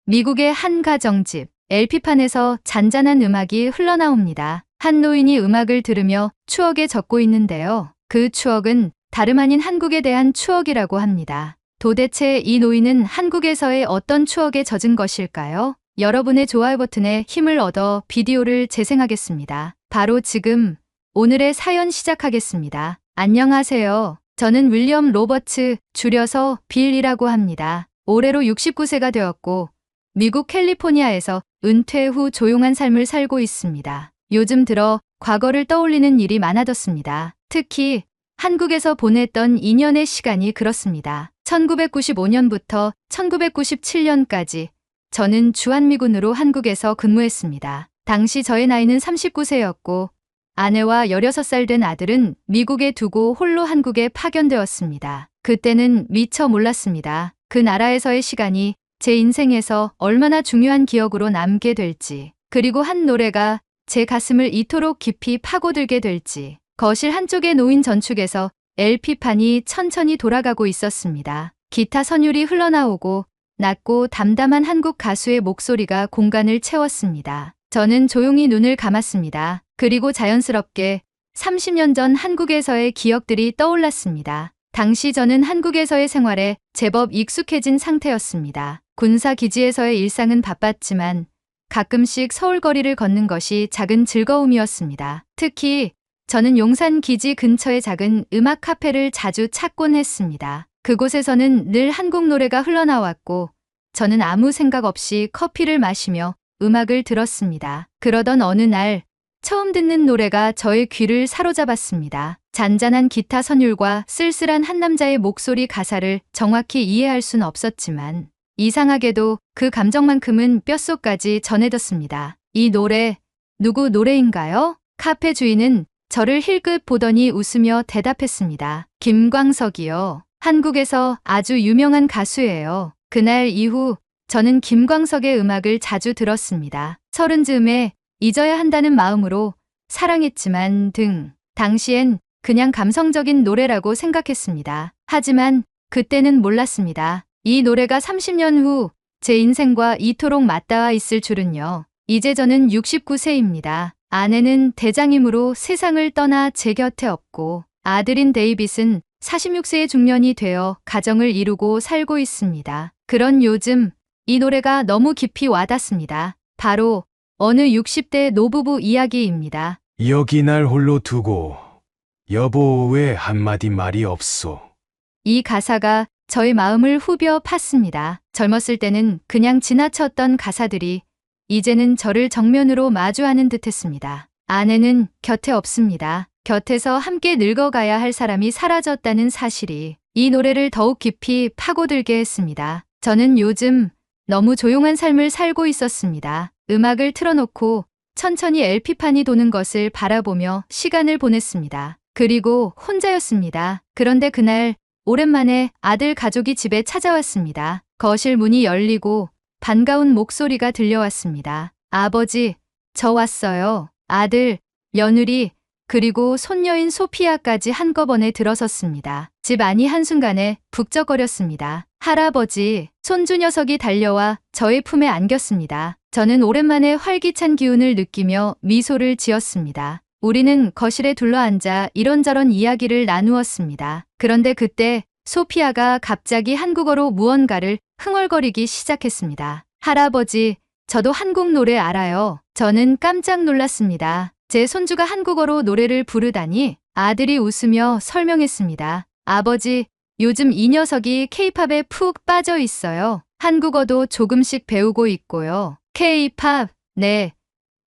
미국의 한 가정집, LP판에서 잔잔한 음악이 흘러나옵니다. 한 노인이 음악을 들으며 추억에 젖고 있는데요. 그 추억은 다름 아닌 한국에 대한 추억이라고 합니다. 도대체 이 노인은 한국에서의 어떤 추억에 젖은 것일까요? 여러분의 좋아요 버튼에 힘을 얻어 비디오를 재생하겠습니다. 바로 지금 오늘의 사연 시작하겠습니다. 안녕하세요. 저는 윌리엄 로버츠, 줄여서 빌이라고 합니다. 올해로 69세가 되었고 미국 캘리포니아에서 은퇴 후 조용한 삶을 살고 있습니다. 요즘 들어 과거를 떠올리는 일이 많아졌습니다. 특히 한국에서 보냈던 2년의 시간이 그렇습니다. 1995년부터 1997년까지 저는 주한미군으로 한국에서 근무했습니다. 당시 저의 나이는 39세였고 아내와 16살 된 아들은 미국에 두고 홀로 한국에 파견되었습니다. 그때는 미처 몰랐습니다. 그 나라에서의 시간이 제 인생에서 얼마나 중요한 기억으로 남게 될지, 그리고 한 노래가 제 가슴을 이토록 깊이 파고들게 될지. 거실 한쪽에 놓인 전축에서 LP판이 천천히 돌아가고 있었습니다. 기타 선율이 흘러나오고 낮고 담담한 한국 가수의 목소리가 공간을 채웠습니다. 저는 조용히 눈을 감았습니다. 그리고 자연스럽게 30년 전 한국에서의 기억들이 떠올랐습니다. 당시 저는 한국에서의 생활에 제법 익숙해진 상태였습니다. 군사기지에서의 일상은 바빴지만 가끔씩 서울 거리를 걷는 것이 작은 즐거움이었습니다. 특히 저는 용산 기지 근처의 작은 음악 카페를 자주 찾곤 했습니다. 그곳에서는 늘 한국 노래가 흘러나왔고 저는 아무 생각 없이 커피를 마시며 음악을 들었습니다. 그러던 어느 날 처음 듣는 노래가 저의 귀를 사로잡았습니다. 잔잔한 기타 선율과 쓸쓸한 한 남자의 목소리. 가사를 정확히 이해할 순 없었지만 이상하게도 그 감정만큼은 뼛속까지 전해졌습니다. 이 노래 누구 노래인가요? 카페 주인은 저를 힐끗 보더니 웃으며 대답했습니다. 김광석이요. 한국에서 아주 유명한 가수예요. 그날 이후 저는 김광석의 음악을 자주 들었습니다. 서른 즈음에 잊어야 한다는 마음으로 사랑했지만 당시엔 그냥 감성적인 노래라고 생각했습니다. 하지만 그때는 몰랐습니다. 이 노래가 30년 후 제 인생과 이토록 맞닿아 있을 줄은요. 이제 저는 69세입니다. 아내는 대장임으로 세상을 떠나 제 곁에 없고 아들인 데이빗은 46세의 중년이 되어 가정을 이루고 살고 있습니다. 그런 요즘 이 노래가 너무 깊이 와닿습니다. 바로 어느 60대 노부부 이야기입니다. 여기 날 홀로 두고 여보 왜 한마디 말이 없소? 이 가사가 저의 마음을 후벼 팠습니다. 젊었을 때는 그냥 지나쳤던 가사들이 이제는 저를 정면으로 마주하는 듯했습니다. 아내는 곁에 없습니다. 곁에서 함께 늙어가야 할 사람이 사라졌다는 사실이 이 노래를 더욱 깊이 파고들게 했습니다. 저는 요즘 너무 조용한 삶을 살고 있었습니다. 음악을 틀어놓고 천천히 LP판이 도는 것을 바라보며 시간을 보냈습니다. 그리고 혼자였습니다. 그런데 그날 오랜만에 아들 가족이 집에 찾아왔습니다. 거실 문이 열리고 반가운 목소리가 들려왔습니다. 아버지, 저 왔어요. 아들, 며느리, 그리고 손녀인 소피아까지 한꺼번에 들어섰습니다. 집 안이 한순간에 북적거렸습니다. 할아버지, 손주 녀석이 달려와 저의 품에 안겼습니다. 저는 오랜만에 활기찬 기운을 느끼며 미소를 지었습니다. 우리는 거실에 둘러앉아 이런저런 이야기를 나누었습니다. 그런데 그때 소피아가 갑자기 한국어로 무언가를 흥얼거리기 시작했습니다. 할아버지, 저도 한국 노래 알아요. 저는 깜짝 놀랐습니다. 제 손주가 한국어로 노래를 부르다니. 아들이 웃으며 설명했습니다. 아버지, 요즘 이 녀석이 K-팝에 푹 빠져 있어요. 한국어도 조금씩 배우고 있고요. K-팝, 네.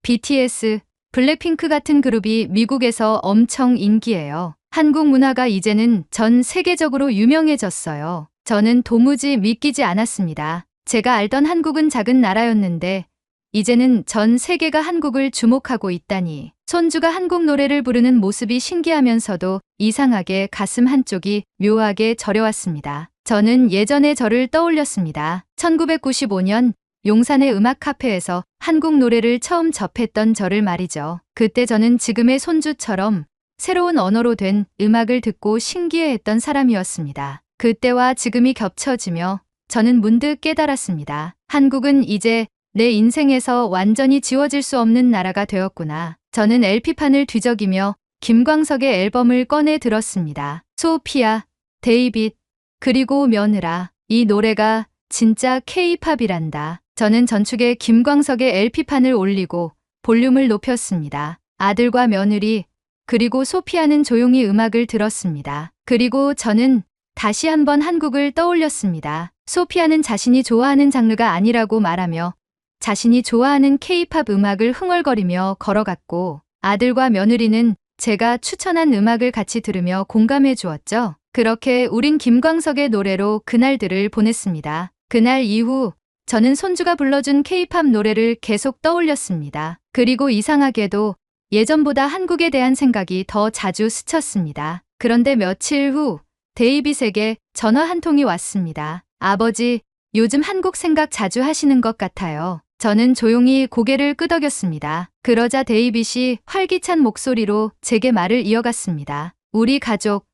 BTS, 블랙핑크 같은 그룹이 미국에서 엄청 인기예요. 한국 문화가 이제는 전 세계적으로 유명해졌어요. 저는 도무지 믿기지 않았습니다. 제가 알던 한국은 작은 나라였는데 이제는 전 세계가 한국을 주목하고 있다니. 손주가 한국 노래를 부르는 모습이 신기하면서도 이상하게 가슴 한쪽이 묘하게 저려왔습니다. 저는 예전의 저를 떠올렸습니다. 1995년 용산의 음악 카페에서 한국 노래를 처음 접했던 저를 말이죠. 그때 저는 지금의 손주처럼 새로운 언어로 된 음악을 듣고 신기해했던 사람이었습니다. 그때와 지금이 겹쳐지며 저는 문득 깨달았습니다. 한국은 이제 내 인생에서 완전히 지워질 수 없는 나라가 되었구나. 저는 LP판을 뒤적이며 김광석의 앨범을 꺼내 들었습니다. 소피아, 데이빗, 그리고 며느라. 이 노래가 진짜 K-팝이란다. 저는 전축에 김광석의 LP판을 올리고 볼륨을 높였습니다. 아들과 며느리, 그리고 소피아는 조용히 음악을 들었습니다. 그리고 저는 다시 한번 한국을 떠올렸습니다. 소피아는 자신이 좋아하는 장르가 아니라고 말하며 자신이 좋아하는 K-팝 음악을 흥얼거리며 걸어갔고, 아들과 며느리는 제가 추천한 음악을 같이 들으며 공감해 주었죠. 그렇게 우린 김광석의 노래로 그날들을 보냈습니다. 그날 이후 저는 손주가 불러준 K-팝 노래를 계속 떠올렸습니다. 그리고 이상하게도 예전보다 한국에 대한 생각이 더 자주 스쳤습니다. 그런데 며칠 후 데이빗에게 전화 한 통이 왔습니다. 아버지, 요즘 한국 생각 자주 하시는 것 같아요. 저는 조용히 고개를 끄덕였습니다. 그러자 데이빗이 활기찬 목소리로 제게 말을 이어갔습니다. 우리 가족,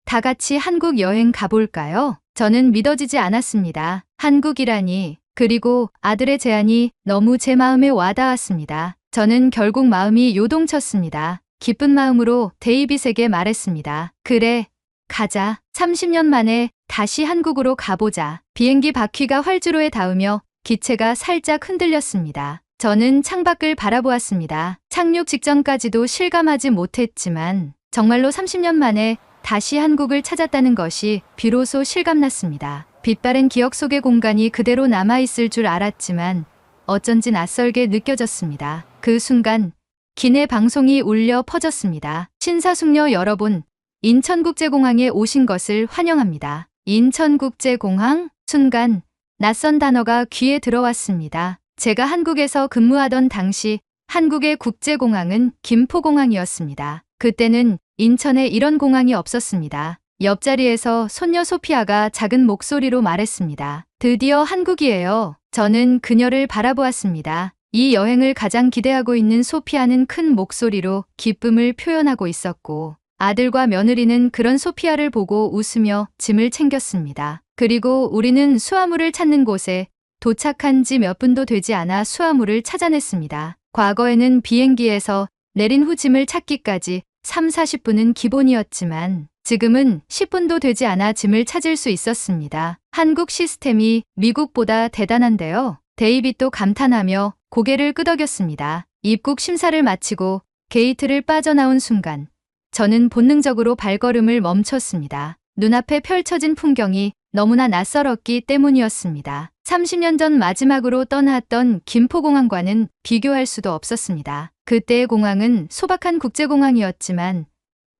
다 같이 한국 여행 가볼까요? 저는 믿어지지 않았습니다. 한국이라니. 그리고 아들의 제안이 너무 제 마음에 와닿았습니다. 저는 결국 마음이 요동쳤습니다. 기쁜 마음으로 데이빗에게 말했습니다. 그래, 가자. 30년 만에 다시 한국으로 가보자. 비행기 바퀴가 활주로에 닿으며 기체가 살짝 흔들렸습니다. 저는 창밖을 바라보았습니다. 착륙 직전까지도 실감하지 못했지만 정말로 30년 만에 다시 한국을 찾았다는 것이 비로소 실감났습니다. 빛바랜 기억 속의 공간이 그대로 남아있을 줄 알았지만 어쩐지 낯설게 느껴졌습니다. 그 순간 기내 방송이 울려 퍼졌습니다. 신사숙녀 여러분, 인천국제공항에 오신 것을 환영합니다. 인천국제공항? 순간 낯선 단어가 귀에 들어왔습니다. 제가 한국에서 근무하던 당시 한국의 국제공항은 김포공항이었습니다. 그때는 인천에 이런 공항이 없었습니다. 옆자리에서 손녀 소피아가 작은 목소리로 말했습니다. 드디어 한국이에요. 저는 그녀를 바라보았습니다. 이 여행을 가장 기대하고 있는 소피아는 큰 목소리로 기쁨을 표현하고 있었고, 아들과 며느리는 그런 소피아를 보고 웃으며 짐을 챙겼습니다. 그리고 우리는 수화물을 찾는 곳에 도착한 지 몇 분도 되지 않아 수화물을 찾아냈습니다. 과거에는 비행기에서 내린 후 짐을 찾기까지 30-40분은 기본이었지만 지금은 10분도 되지 않아 짐을 찾을 수 있었습니다. 한국 시스템이 미국보다 대단한데요. 데이빗도 감탄하며 고개를 끄덕였습니다. 입국 심사를 마치고 게이트를 빠져나온 순간 저는 본능적으로 발걸음을 멈췄습니다. 눈앞에 펼쳐진 풍경이 너무나 낯설었기 때문이었습니다. 30년 전 마지막으로 떠났던 김포공항과는 비교할 수도 없었습니다. 그때의 공항은 소박한 국제공항이었지만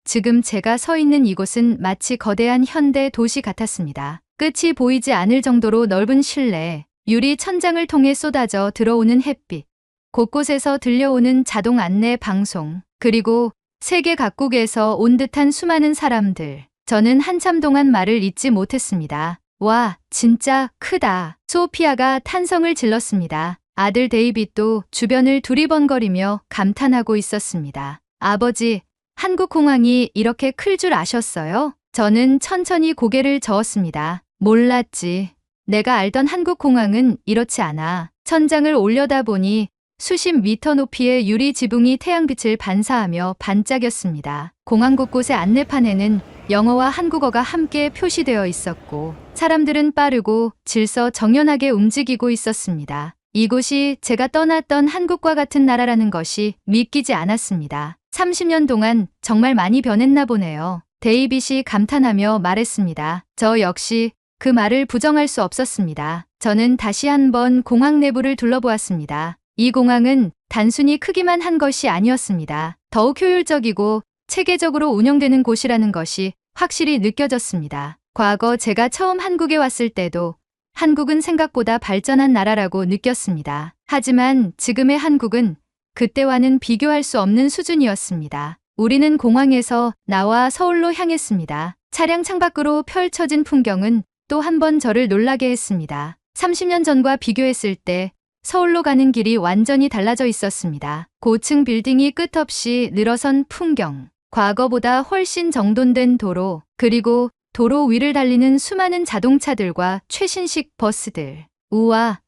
지금 제가 서 있는 이곳은 마치 거대한 현대 도시 같았습니다. 끝이 보이지 않을 정도로 넓은 실내, 유리 천장을 통해 쏟아져 들어오는 햇빛, 곳곳에서 들려오는 자동 안내 방송, 그리고 세계 각국에서 온 듯한 수많은 사람들. 저는 한참 동안 말을 잇지 못했습니다. 와, 진짜 크다. 소피아가 탄성을 질렀습니다. 아들 데이빗도 주변을 두리번거리며 감탄하고 있었습니다. 아버지, 한국 공항이 이렇게 클 줄 아셨어요? 저는 천천히 고개를 저었습니다. 몰랐지. 내가 알던 한국 공항은 이렇지 않아. 천장을 올려다보니 수십 미터 높이의 유리 지붕이 태양빛을 반사하며 반짝였습니다. 공항 곳곳의 안내판에는 영어와 한국어가 함께 표시되어 있었고 사람들은 빠르고 질서정연하게 움직이고 있었습니다. 이곳이 제가 떠났던 한국과 같은 나라라는 것이 믿기지 않았습니다. 30년 동안 정말 많이 변했나 보네요. 데이빗이 감탄하며 말했습니다. 저 역시 그 말을 부정할 수 없었습니다. 저는 다시 한번 공항 내부를 둘러보았습니다. 이 공항은 단순히 크기만 한 것이 아니었습니다. 더욱 효율적이고 체계적으로 운영되는 곳이라는 것이 확실히 느껴졌습니다. 과거 제가 처음 한국에 왔을 때도 한국은 생각보다 발전한 나라라고 느꼈습니다. 하지만 지금의 한국은 그때와는 비교할 수 없는 수준이었습니다. 우리는 공항에서 나와 서울로 향했습니다. 차량 창밖으로 펼쳐진 풍경은 또 한 번 저를 놀라게 했습니다. 30년 전과 비교했을 때 서울로 가는 길이 완전히 달라져 있었습니다. 고층 빌딩이 끝없이 늘어선 풍경, 과거보다 훨씬 정돈된 도로, 그리고 도로 위를 달리는 수많은 자동차들과 최신식 버스들. 우와,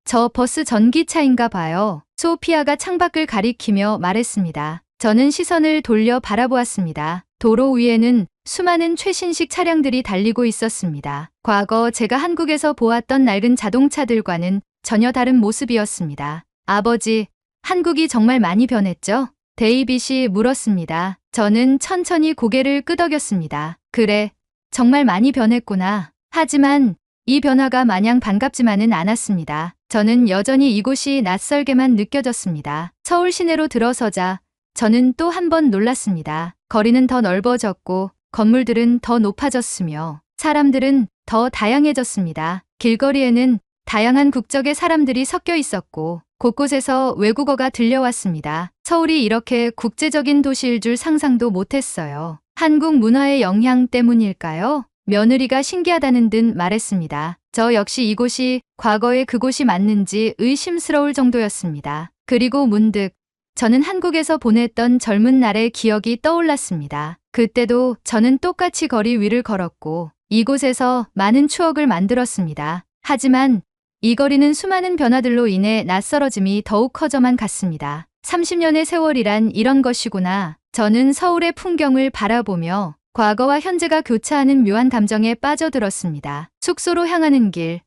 저 버스 전기차인가 봐요. 소피아가 창밖을 가리키며 말했습니다. 저는 시선을 돌려 바라보았습니다. 도로 위에는 수많은 최신식 차량들이 달리고 있었습니다. 과거 제가 한국에서 보았던 낡은 자동차들과는 전혀 다른 모습이었습니다. 아버지, 한국이 정말 많이 변했죠? 데이빗이 물었습니다. 저는 천천히 고개를 끄덕였습니다. 그래, 정말 많이 변했구나. 하지만 이 변화가 마냥 반갑지만은 않았습니다. 저는 여전히 이곳이 낯설게만 느껴졌습니다. 서울 시내로 들어서자 저는 또 한 번 놀랐습니다. 거리는 더 넓어졌고 건물들은 더 높아졌으며 사람들은 더 다양해졌습니다. 길거리에는 다양한 국적의 사람들이 섞여 있었고 곳곳에서 외국어가 들려왔습니다. 서울이 이렇게 국제적인 도시일 줄 상상도 못했어요. 한국 문화의 영향 때문일까요? 며느리가 신기하다는 듯 말했습니다. 저 역시 이곳이 과거의 그곳이 맞는지 의심스러울 정도였습니다. 그리고 문득 저는 한국에서 보냈던 젊은 날의 기억이 떠올랐습니다. 그때도 저는 똑같이 거리 위를 걸었고 이곳에서 많은 추억을 만들었습니다. 하지만 이 거리는 수많은 변화들로 인해 낯설어짐이 더욱 커져만 갔습니다. 30년의 세월이란 이런 것이구나. 저는 서울의 풍경을 바라보며 과거와 현재가 교차하는 묘한 감정에 빠져들었습니다. 숙소로 향하는 길,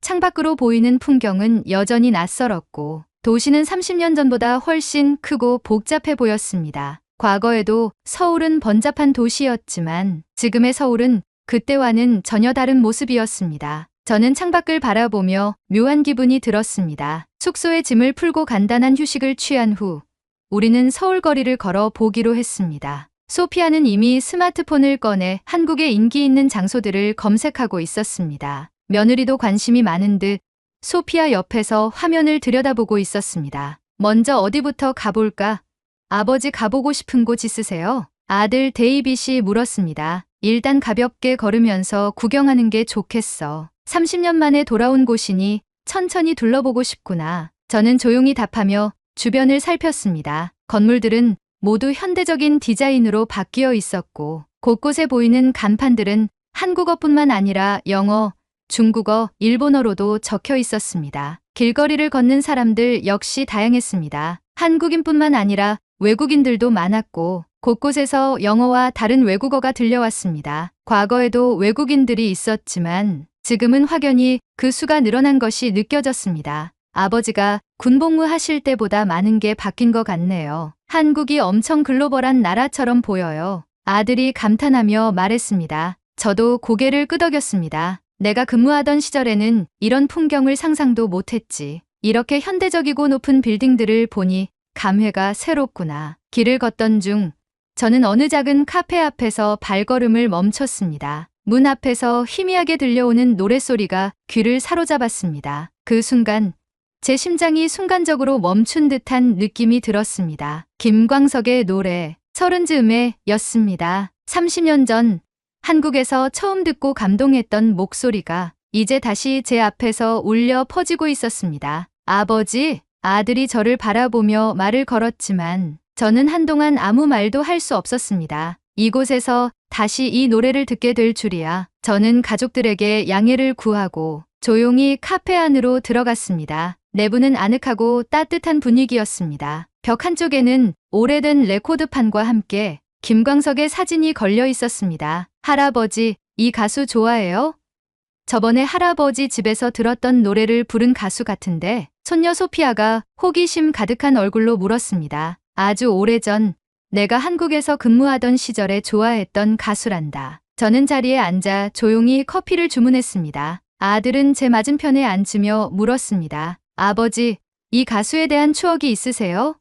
창밖으로 보이는 풍경은 여전히 낯설었고 도시는 30년 전보다 훨씬 크고 복잡해 보였습니다. 과거에도 서울은 번잡한 도시였지만 지금의 서울은 그때와는 전혀 다른 모습이었습니다. 저는 창밖을 바라보며 묘한 기분이 들었습니다. 숙소에 짐을 풀고 간단한 휴식을 취한 후 우리는 서울 거리를 걸어 보기로 했습니다. 소피아는 이미 스마트폰을 꺼내 한국의 인기 있는 장소들을 검색하고 있었습니다. 며느리도 관심이 많은 듯 소피아 옆에서 화면을 들여다보고 있었습니다. 먼저 어디부터 가볼까? 아버지 가보고 싶은 곳 있으세요? 아들 데이빗이 물었습니다. 일단 가볍게 걸으면서 구경하는 게 좋겠어. 30년 만에 돌아온 곳이니 천천히 둘러보고 싶구나. 저는 조용히 답하며 주변을 살폈습니다. 건물들은 모두 현대적인 디자인으로 바뀌어 있었고 곳곳에 보이는 간판들은 한국어뿐만 아니라 영어, 중국어, 일본어로도 적혀 있었습니다. 길거리를 걷는 사람들 역시 다양했습니다. 한국인뿐만 아니라 외국인들도 많았고 곳곳에서 영어와 다른 외국어가 들려왔습니다. 과거에도 외국인들이 있었지만 지금은 확연히 그 수가 늘어난 것이 느껴졌습니다. 아버지가 군복무 하실 때보다 많은 게 바뀐 것 같네요. 한국이 엄청 글로벌한 나라처럼 보여요. 아들이 감탄하며 말했습니다. 저도 고개를 끄덕였습니다. 내가 근무하던 시절에는 이런 풍경을 상상도 못했지. 이렇게 현대적이고 높은 빌딩들을 보니 감회가 새롭구나. 길을 걷던 중 저는 어느 작은 카페 앞에서 발걸음을 멈췄습니다. 문 앞에서 희미하게 들려오는 노랫소리가 귀를 사로잡았습니다. 그 순간 제 심장이 순간적으로 멈춘 듯한 느낌이 들었습니다. 김광석의 노래 서른 즈음에 였습니다. 30년 전 한국에서 처음 듣고 감동했던 목소리가 이제 다시 제 앞에서 울려 퍼지고 있었습니다. 아버지, 아들이 저를 바라보며 말을 걸었지만 저는 한동안 아무 말도 할 수 없었습니다. 이곳에서 다시 이 노래를 듣게 될 줄이야. 저는 가족들에게 양해를 구하고 조용히 카페 안으로 들어갔습니다. 내부는 아늑하고 따뜻한 분위기였습니다. 벽 한쪽에는 오래된 레코드판과 함께 김광석의 사진이 걸려 있었습니다. 할아버지, 이 가수 좋아해요? 저번에 할아버지 집에서 들었던 노래를 부른 가수 같은데 손녀 소피아가 호기심 가득한 얼굴로 물었습니다. 아주 오래전 내가 한국에서 근무하던 시절에 좋아했던 가수란다. 저는 자리에 앉아 조용히 커피를 주문했습니다. 아들은 제 맞은편에 앉으며 물었습니다. 아버지, 이 가수에 대한 추억이 있으세요?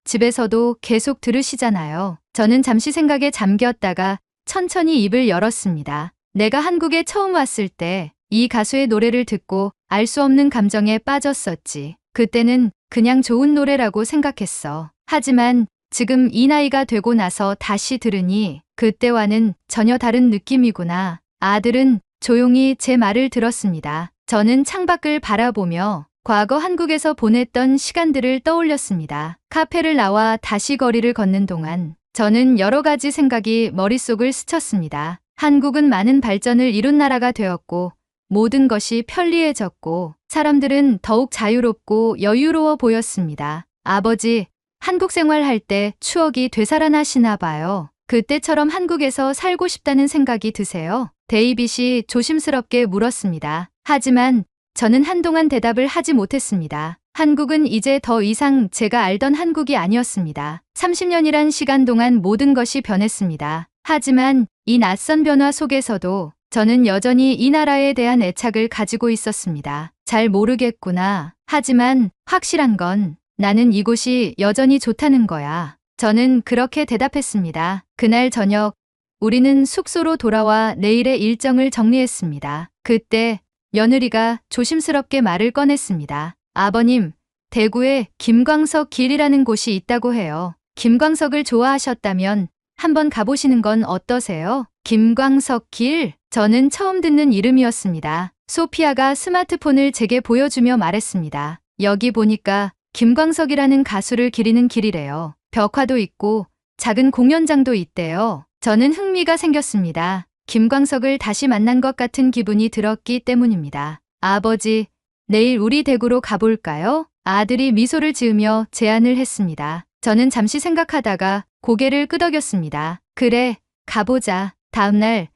집에서도 계속 들으시잖아요. 저는 잠시 생각에 잠겼다가 천천히 입을 열었습니다. 내가 한국에 처음 왔을 때 이 가수의 노래를 듣고 알 수 없는 감정에 빠졌었지. 그때는 그냥 좋은 노래라고 생각했어. 하지만 지금 이 나이가 되고 나서 다시 들으니 그때와는 전혀 다른 느낌이구나. 아들은 조용히 제 말을 들었습니다. 저는 창밖을 바라보며 과거 한국에서 보냈던 시간들을 떠올렸습니다. 카페를 나와 다시 거리를 걷는 동안 저는 여러 가지 생각이 머릿속을 스쳤습니다. 한국은 많은 발전을 이룬 나라가 되었고 모든 것이 편리해졌고 사람들은 더욱 자유롭고 여유로워 보였습니다. 아버지, 한국 생활할 때 추억이 되살아나시나 봐요. 그때처럼 한국에서 살고 싶다는 생각이 드세요? 데이빗이 조심스럽게 물었습니다. 하지만 저는 한동안 대답을 하지 못했습니다. 한국은 이제 더 이상 제가 알던 한국이 아니었습니다. 30년이란 시간 동안 모든 것이 변했습니다. 하지만 이 낯선 변화 속에서도 저는 여전히 이 나라에 대한 애착을 가지고 있었습니다. 잘 모르겠구나. 하지만 확실한 건 나는 이곳이 여전히 좋다는 거야. 저는 그렇게 대답했습니다. 그날 저녁 우리는 숙소로 돌아와 내일의 일정을 정리했습니다. 그때 며느리가 조심스럽게 말을 꺼냈습니다. 아버님, 대구에 김광석 길이라는 곳이 있다고 해요. 김광석을 좋아하셨다면 한번 가보시는 건 어떠세요? 김광석 길? 저는 처음 듣는 이름이었습니다. 소피아가 스마트폰을 제게 보여주며 말했습니다. 여기 보니까 김광석이라는 가수를 기리는 길이래요. 벽화도 있고 작은 공연장도 있대요. 저는 흥미가 생겼습니다. 김광석을 다시 만난 것 같은 기분이 들었기 때문입니다. 아버지, 내일 우리 대구로 가볼까요? 아들이 미소를 지으며 제안을 했습니다. 저는 잠시 생각하다가 고개를 끄덕였습니다. 그래, 가보자. 다음날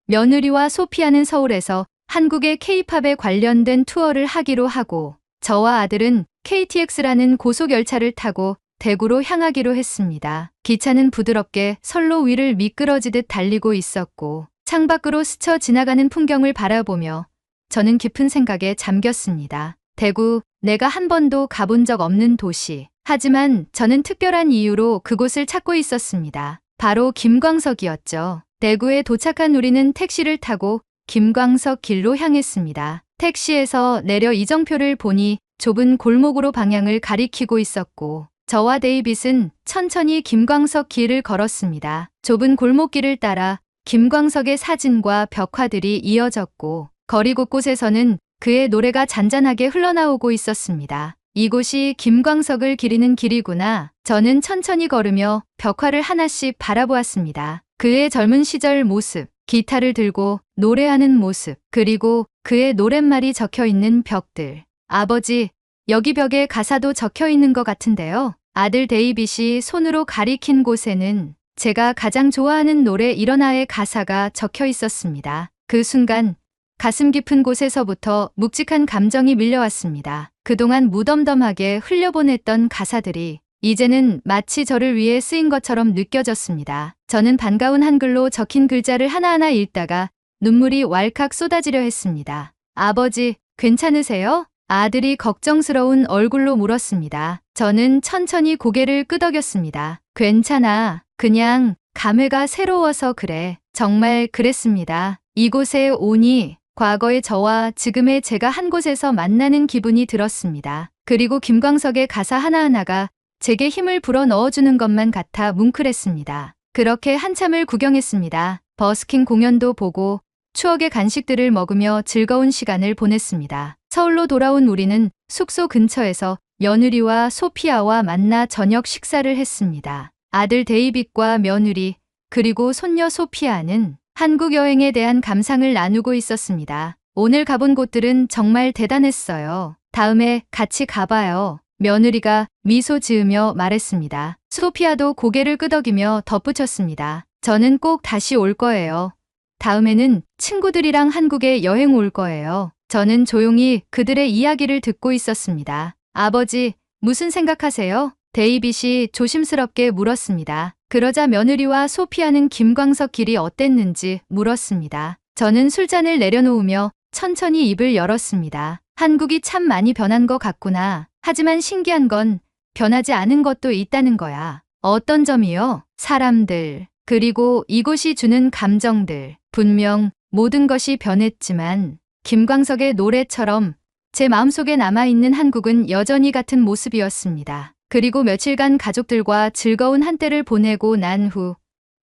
며느리와 소피아는 서울에서 한국의 K-팝에 관련된 투어를 하기로 하고 저와 아들은 KTX라는 고속열차를 타고 대구로 향하기로 했습니다. 기차는 부드럽게 선로 위를 미끄러지듯 달리고 있었고 창밖으로 스쳐 지나가는 풍경을 바라보며 저는 깊은 생각에 잠겼습니다. 대구, 내가 한 번도 가본 적 없는 도시. 하지만 저는 특별한 이유로 그곳을 찾고 있었습니다. 바로 김광석이었죠. 대구에 도착한 우리는 택시를 타고 김광석 길로 향했습니다. 택시에서 내려 이정표를 보니 좁은 골목으로 방향을 가리키고 있었고 저와 데이빗은 천천히 김광석 길을 걸었습니다. 좁은 골목길을 따라 김광석의 사진과 벽화들이 이어졌고 거리 곳곳에서는 그의 노래가 잔잔하게 흘러나오고 있었습니다. 이곳이 김광석을 기리는 길이구나. 저는 천천히 걸으며 벽화를 하나씩 바라보았습니다. 그의 젊은 시절 모습, 기타를 들고 노래하는 모습, 그리고 그의 노랫말이 적혀 있는 벽들. 아버지, 여기 벽에 가사도 적혀 있는 것 같은데요. 아들 데이빗이 손으로 가리킨 곳에는 제가 가장 좋아하는 노래 일어나의 가사가 적혀 있었습니다. 그 순간 가슴 깊은 곳에서부터 묵직한 감정이 밀려왔습니다. 그동안 무덤덤하게 흘려보냈던 가사들이 이제는 마치 저를 위해 쓰인 것처럼 느껴졌습니다. 저는 반가운 한글로 적힌 글자를 하나하나 읽다가 눈물이 왈칵 쏟아지려 했습니다. 아버지, 괜찮으세요? 아들이 걱정스러운 얼굴로 물었습니다. 저는 천천히 고개를 끄덕였습니다. 괜찮아. 그냥 감회가 새로워서 그래. 정말 그랬습니다. 이곳에 오니 과거의 저와 지금의 제가 한 곳에서 만나는 기분이 들었습니다. 그리고 김광석의 가사 하나하나가 제게 힘을 불어 넣어주는 것만 같아 뭉클했습니다. 그렇게 한참을 구경했습니다. 버스킹 공연도 보고 추억의 간식들을 먹으며 즐거운 시간을 보냈습니다. 서울로 돌아온 우리는 숙소 근처에서 며느리와 소피아와 만나 저녁 식사를 했습니다. 아들 데이빗과 며느리 그리고 손녀 소피아는 한국 여행에 대한 감상을 나누고 있었습니다. 오늘 가본 곳들은 정말 대단했어요. 다음에 같이 가봐요. 며느리가 미소 지으며 말했습니다. 소피아도 고개를 끄덕이며 덧붙였습니다. 저는 꼭 다시 올 거예요. 다음에는 친구들이랑 한국에 여행 올 거예요. 저는 조용히 그들의 이야기를 듣고 있었습니다. 아버지, 무슨 생각하세요? 데이빗이 조심스럽게 물었습니다. 그러자 며느리와 소피아는 김광석 길이 어땠는지 물었습니다. 저는 술잔을 내려놓으며 천천히 입을 열었습니다. 한국이 참 많이 변한 것 같구나. 하지만 신기한 건 변하지 않은 것도 있다는 거야. 어떤 점이요? 사람들, 그리고 이곳이 주는 감정들. 분명 모든 것이 변했지만 김광석의 노래처럼 제 마음속에 남아있는 한국은 여전히 같은 모습이었습니다. 그리고 며칠간 가족들과 즐거운 한때를 보내고 난 후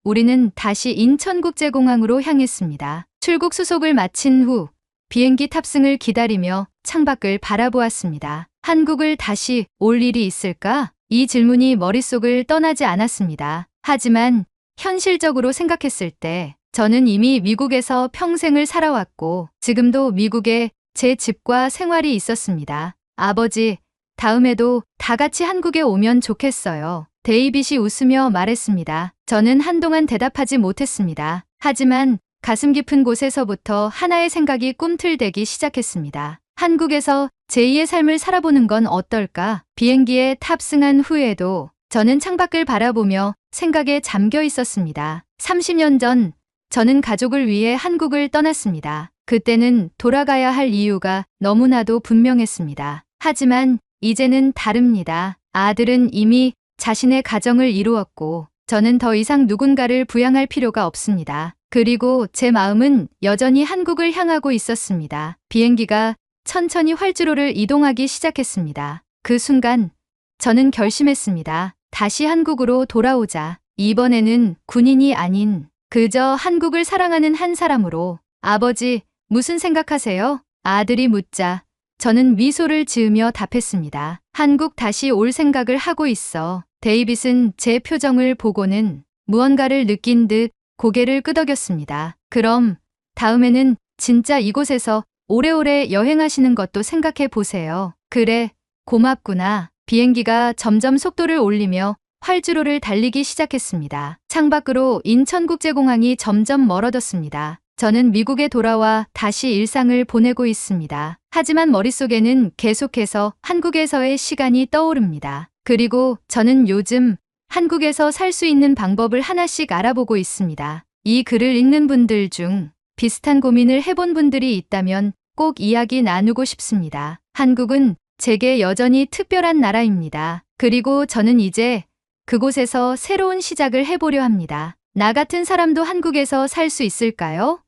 우리는 다시 인천국제공항으로 향했습니다. 출국 수속을 마친 후 비행기 탑승을 기다리며 창밖을 바라보았습니다. 한국을 다시 올 일이 있을까? 이 질문이 머릿속을 떠나지 않았습니다. 하지만 현실적으로 생각했을 때 저는 이미 미국에서 평생을 살아왔고 지금도 미국에 제 집과 생활이 있었습니다. 아버지, 다음에도 다 같이 한국에 오면 좋겠어요. 데이빗이 웃으며 말했습니다. 저는 한동안 대답하지 못했습니다. 하지만 가슴 깊은 곳에서부터 하나의 생각이 꿈틀대기 시작했습니다. 한국에서 제2의 삶을 살아보는 건 어떨까? 비행기에 탑승한 후에도 저는 창밖을 바라보며 생각에 잠겨 있었습니다. 30년 전 저는 가족을 위해 한국을 떠났습니다. 그때는 돌아가야 할 이유가 너무나도 분명했습니다. 하지만 이제는 다릅니다. 아들은 이미 자신의 가정을 이루었고 저는 더 이상 누군가를 부양할 필요가 없습니다. 그리고 제 마음은 여전히 한국을 향하고 있었습니다. 비행기가 천천히 활주로를 이동하기 시작했습니다. 그 순간 저는 결심했습니다. 다시 한국으로 돌아오자. 이번에는 군인이 아닌 그저 한국을 사랑하는 한 사람으로. 아버지, 무슨 생각하세요? 아들이 묻자 저는 미소를 지으며 답했습니다. 한국 다시 올 생각을 하고 있어. 데이빗은 제 표정을 보고는 무언가를 느낀 듯 고개를 끄덕였습니다. 그럼 다음에는 진짜 이곳에서 오래오래 여행하시는 것도 생각해 보세요. 그래, 고맙구나. 비행기가 점점 속도를 올리며 활주로를 달리기 시작했습니다. 창밖으로 인천국제공항이 점점 멀어졌습니다. 저는 미국에 돌아와 다시 일상을 보내고 있습니다. 하지만 머릿속에는 계속해서 한국에서의 시간이 떠오릅니다. 그리고 저는 요즘 한국에서 살 수 있는 방법을 하나씩 알아보고 있습니다. 이 글을 읽는 분들 중 비슷한 고민을 해본 분들이 있다면 꼭 이야기 나누고 싶습니다. 한국은 제게 여전히 특별한 나라입니다. 그리고 저는 이제 그곳에서 새로운 시작을 해보려 합니다. 나 같은 사람도 한국에서 살 수 있을까요?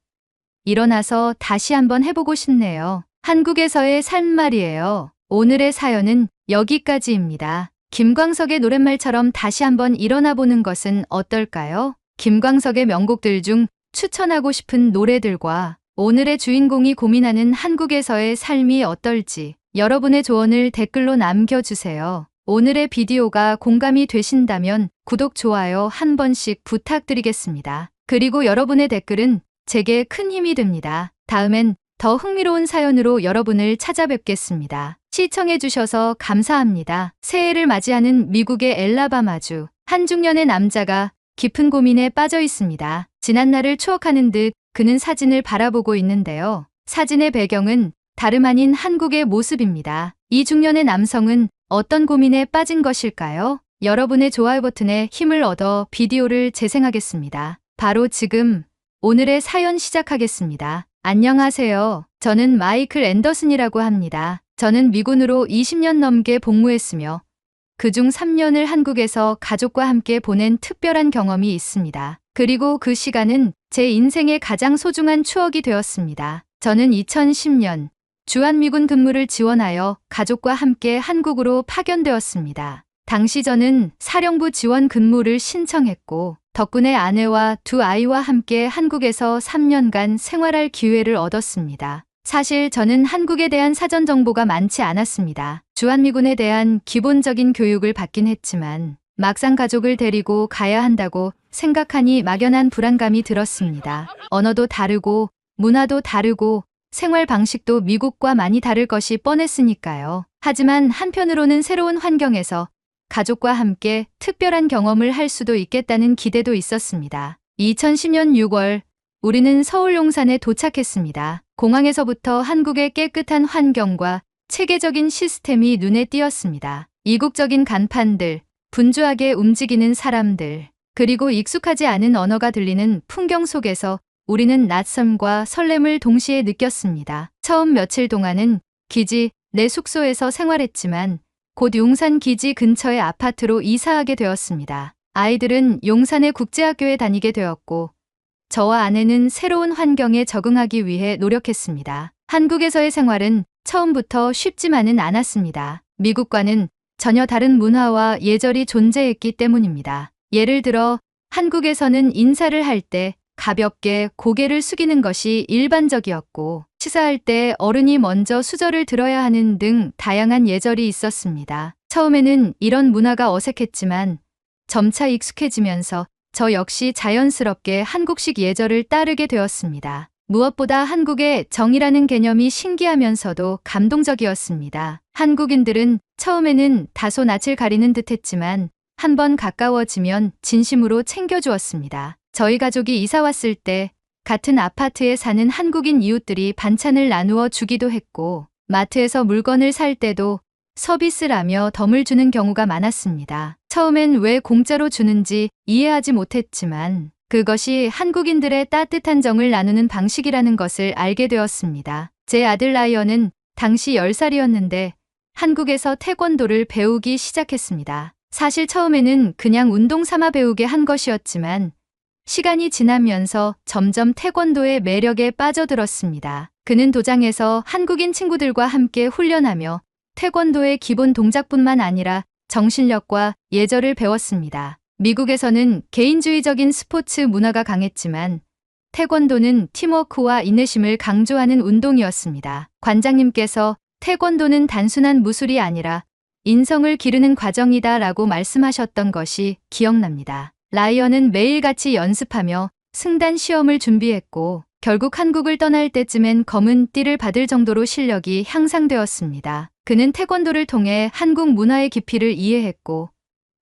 일어나서 다시 한번 해보고 싶네요. 한국에서의 삶 말이에요. 오늘의 사연은 여기까지입니다. 김광석의 노랫말처럼 다시 한번 일어나 보는 것은 어떨까요? 김광석의 명곡들 중 추천하고 싶은 노래들과 오늘의 주인공이 고민하는 한국에서의 삶이 어떨지 여러분의 조언을 댓글로 남겨주세요. 오늘의 비디오가 공감이 되신다면 구독, 좋아요 한 번씩 부탁드리겠습니다. 그리고 여러분의 댓글은 제게 큰 힘이 됩니다. 다음엔 더 흥미로운 사연으로 여러분을 찾아뵙겠습니다. 시청해주셔서 감사합니다. 새해를 맞이하는 미국의 엘라바마주 한 중년의 남자가 깊은 고민에 빠져 있습니다. 지난날을 추억하는 듯 그는 사진을 바라보고 있는데요. 사진의 배경은 다름 아닌 한국의 모습입니다. 이 중년의 남성은 어떤 고민에 빠진 것일까요? 여러분의 좋아요 버튼에 힘을 얻어 비디오를 재생하겠습니다. 바로 지금 오늘의 사연 시작하겠습니다. 안녕하세요. 저는 마이클 앤더슨이라고 합니다. 저는 미군으로 20년 넘게 복무했으며 그중 3년을 한국에서 가족과 함께 보낸 특별한 경험이 있습니다. 그리고 그 시간은 제 인생의 가장 소중한 추억이 되었습니다. 저는 2010년 주한미군 근무를 지원하여 가족과 함께 한국으로 파견되었습니다. 당시 저는 사령부 지원 근무를 신청했고 덕분에 아내와 두 아이와 함께 한국에서 3년간 생활할 기회를 얻었습니다. 사실 저는 한국에 대한 사전 정보가 많지 않았습니다. 주한미군에 대한 기본적인 교육을 받긴 했지만 막상 가족을 데리고 가야 한다고 생각하니 막연한 불안감이 들었습니다. 언어도 다르고 문화도 다르고 생활 방식도 미국과 많이 다를 것이 뻔했으니까요. 하지만 한편으로는 새로운 환경에서 가족과 함께 특별한 경험을 할 수도 있겠다는 기대도 있었습니다. 2010년 6월 우리는 서울 용산에 도착했습니다. 공항에서부터 한국의 깨끗한 환경과 체계적인 시스템이 눈에 띄었습니다. 이국적인 간판들, 분주하게 움직이는 사람들, 그리고 익숙하지 않은 언어가 들리는 풍경 속에서 우리는 낯섦과 설렘을 동시에 느꼈습니다. 처음 며칠 동안은 기지 내 숙소에서 생활했지만 곧 용산 기지 근처의 아파트로 이사하게 되었습니다. 아이들은 용산의 국제학교에 다니게 되었고 저와 아내는 새로운 환경에 적응하기 위해 노력했습니다. 한국에서의 생활은 처음부터 쉽지만은 않았습니다. 미국과는 전혀 다른 문화와 예절이 존재했기 때문입니다. 예를 들어 한국에서는 인사를 할 때 가볍게 고개를 숙이는 것이 일반적이었고 식사할 때 어른이 먼저 수저를 들어야 하는 등 다양한 예절이 있었습니다. 처음에는 이런 문화가 어색했지만 점차 익숙해지면서 저 역시 자연스럽게 한국식 예절을 따르게 되었습니다. 무엇보다 한국의 정이라는 개념이 신기하면서도 감동적이었습니다. 한국인들은 처음에는 다소 낯을 가리는 듯했지만 한번 가까워지면 진심으로 챙겨주었습니다. 저희 가족이 이사 왔을 때 같은 아파트에 사는 한국인 이웃들이 반찬을 나누어 주기도 했고 마트에서 물건을 살 때도 서비스라며 덤을 주는 경우가 많았습니다. 처음엔 왜 공짜로 주는지 이해하지 못했지만 그것이 한국인들의 따뜻한 정을 나누는 방식이라는 것을 알게 되었습니다. 제 아들 라이언은 당시 10살이었는데 한국에서 태권도를 배우기 시작했습니다. 사실 처음에는 그냥 운동 삼아 배우게 한 것이었지만 시간이 지나면서 점점 태권도의 매력에 빠져들었습니다. 그는 도장에서 한국인 친구들과 함께 훈련하며 태권도의 기본 동작뿐만 아니라 정신력과 예절을 배웠습니다. 미국에서는 개인주의적인 스포츠 문화가 강했지만 태권도는 팀워크와 인내심을 강조하는 운동이었습니다. 관장님께서 태권도는 단순한 무술이 아니라 인성을 기르는 과정이다 라고 말씀하셨던 것이 기억납니다. 라이언은 매일같이 연습하며 승단 시험을 준비했고 결국 한국을 떠날 때쯤엔 검은 띠를 받을 정도로 실력이 향상되었습니다. 그는 태권도를 통해 한국 문화의 깊이를 이해했고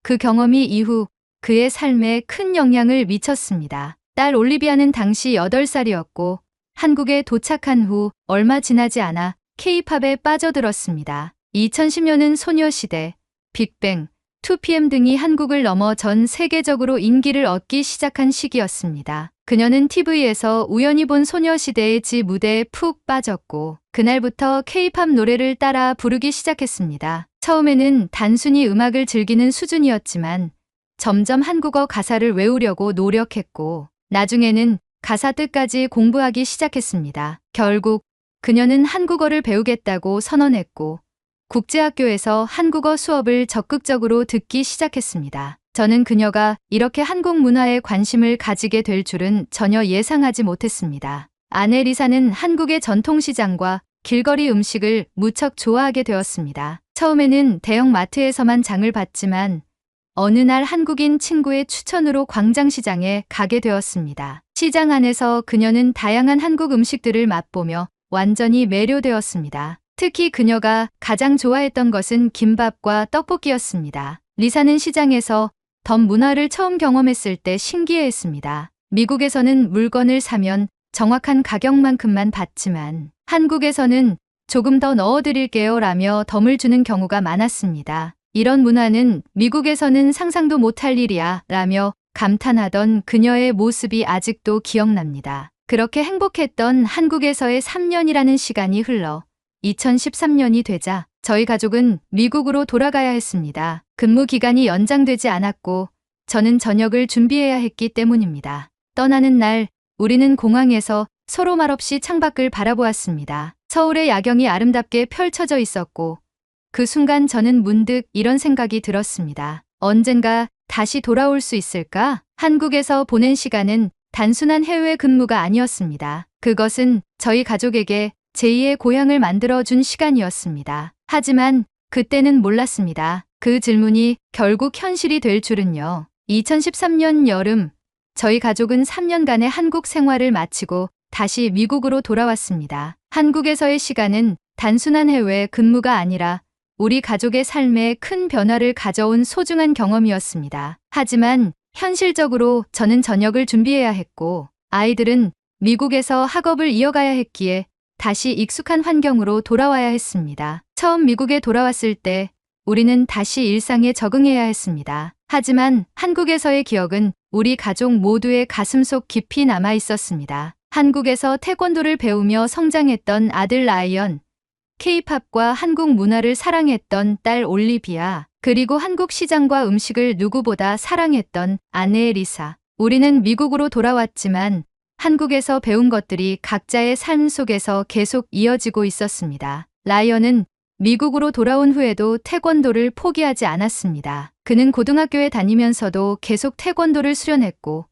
그 경험이 이후 그의 삶에 큰 영향을 미쳤습니다. 딸 올리비아는 당시 8살이었고 한국에 도착한 후 얼마 지나지 않아 K-팝에 빠져들었습니다. 2010년은 소녀시대, 빅뱅, 2PM 등이 한국을 넘어 전 세계적으로 인기를 얻기 시작한 시기였습니다. 그녀는 TV에서 우연히 본 소녀시대의 지 무대에 푹 빠졌고 그날부터 K-팝 노래를 따라 부르기 시작했습니다. 처음에는 단순히 음악을 즐기는 수준이었지만 점점 한국어 가사를 외우려고 노력했고 나중에는 가사 뜻까지 공부하기 시작했습니다. 결국 그녀는 한국어를 배우겠다고 선언했고 국제학교에서 한국어 수업을 적극적으로 듣기 시작했습니다. 저는 그녀가 이렇게 한국 문화에 관심을 가지게 될 줄은 전혀 예상하지 못했습니다. 아내 리사는 한국의 전통시장과 길거리 음식을 무척 좋아하게 되었습니다. 처음에는 대형 마트에서만 장을 봤지만 어느 날 한국인 친구의 추천으로 광장시장에 가게 되었습니다. 시장 안에서 그녀는 다양한 한국 음식들을 맛보며 완전히 매료되었습니다. 특히 그녀가 가장 좋아했던 것은 김밥과 떡볶이였습니다. 리사는 시장에서 덤 문화를 처음 경험했을 때 신기해했습니다. 미국에서는 물건을 사면 정확한 가격만큼만 받지만 한국에서는 조금 더 넣어드릴게요 라며 덤을 주는 경우가 많았습니다. 이런 문화는 미국에서는 상상도 못할 일이야 라며 감탄하던 그녀의 모습이 아직도 기억납니다. 그렇게 행복했던 한국에서의 3년이라는 시간이 흘러 2013년이 되자 저희 가족은 미국으로 돌아가야 했습니다. 근무 기간이 연장되지 않았고 저는 저녁을 준비해야 했기 때문입니다. 떠나는 날 우리는 공항에서 서로 말없이 창밖을 바라보았습니다. 서울의 야경이 아름답게 펼쳐져 있었고 그 순간 저는 문득 이런 생각이 들었습니다. 언젠가 다시 돌아올 수 있을까? 한국에서 보낸 시간은 단순한 해외 근무가 아니었습니다. 그것은 저희 가족에게 제2의 고향을 만들어준 시간이었습니다. 하지만 그때는 몰랐습니다. 그 질문이 결국 현실이 될 줄은요. 2013년 여름, 저희 가족은 3년간의 한국 생활을 마치고 다시 미국으로 돌아왔습니다. 한국에서의 시간은 단순한 해외 근무가 아니라 우리 가족의 삶에 큰 변화를 가져온 소중한 경험이었습니다. 하지만 현실적으로 저는 저녁을 준비해야 했고 아이들은 미국에서 학업을 이어가야 했기에 다시 익숙한 환경으로 돌아와야 했습니다. 처음 미국에 돌아왔을 때 우리는 다시 일상에 적응해야 했습니다. 하지만 한국에서의 기억은 우리 가족 모두의 가슴속 깊이 남아 있었습니다. 한국에서 태권도를 배우며 성장했던 아들 라이언, K-팝과 한국 문화를 사랑했던 딸 올리비아, 그리고 한국 시장과 음식을 누구보다 사랑했던 아내 리사. 우리는 미국으로 돌아왔지만 한국에서 배운 것들이 각자의 삶 속에서 계속 이어지고 있었습니다. 라이언은 미국으로 돌아온 후에도 태권도를 포기하지 않았습니다. 그는 고등학교에 다니면서도 계속 태권도를 수련했고